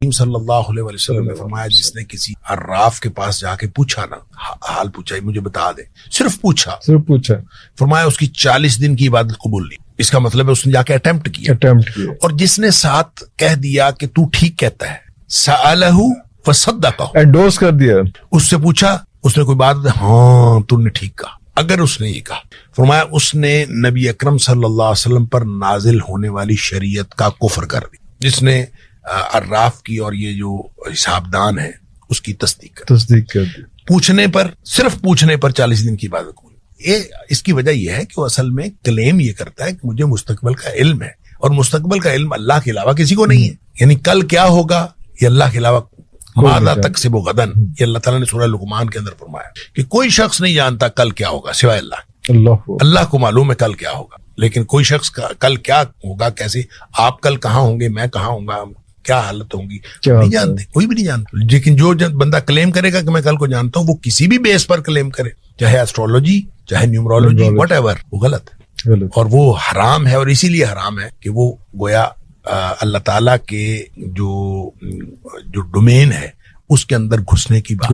صلی اللہ علیہ وسلم نے فرمایا جس نے کسی عراف کے پاس جا کے پوچھا نا، حال پوچھا مجھے بتا دے، صرف پوچھا، فرمایا اس کی 40 دن کی عبادت قبول نہیں۔ اس کا مطلب ہے اس نے جا کے اٹیمپٹ کیا۔ اور جس نے ساتھ کہہ دیا کہ تو ٹھیک کہتا ہے، سألہ فصدقہ، انڈورس کر دیا، اس سے پوچھا، اس نے کوئی بات، ہاں تو نے ٹھیک کہا، اگر اس نے یہ کہا، فرمایا اس نے نبی اکرم صلی اللہ علیہ وسلم پر نازل ہونے والی شریعت کا کفر کر دی۔ جس نے عراف کی اور یہ جو حساب دان ہے اس کی تصدیق کر دی، پوچھنے پر، صرف پوچھنے پر 40 دن کی عبادت قبول۔ اس کی وجہ یہ ہے کہ وہ اصل میں کلیم یہ کرتا ہے کہ مجھے مستقبل کا علم ہے، اور مستقبل کا علم اللہ کے علاوہ کسی کو نہیں ہے۔ یعنی کل کیا ہوگا یہ اللہ کے علاوہ، ماذا تکسب غدن، یہ اللہ تعالیٰ نے سورہ لقمان کے اندر فرمایا کہ کوئی شخص نہیں جانتا کل کیا ہوگا سوائے اللہ کو معلوم ہے کل کیا ہوگا، لیکن کوئی شخص کل کیا ہوگا، کیسے، آپ کل کہاں ہوں گے، میں کہاں ہوں گا، کیا حالت ہوں گی، نہیں جانتے، کوئی بھی نہیں جانتا۔ لیکن جو بندہ کلیم کرے گا کہ میں کل کو جانتا ہوں، وہ کسی بھی بیس پر کلیم کرے، چاہے ایسٹرولوجی، چاہے نیومرولوجی، واٹ ایور، وہ غلط ہے اور وہ حرام ہے۔ اور اسی لیے حرام ہے کہ وہ گویا اللہ تعالیٰ کے جو ڈومین ہے اس کے اندر گھسنے کی بات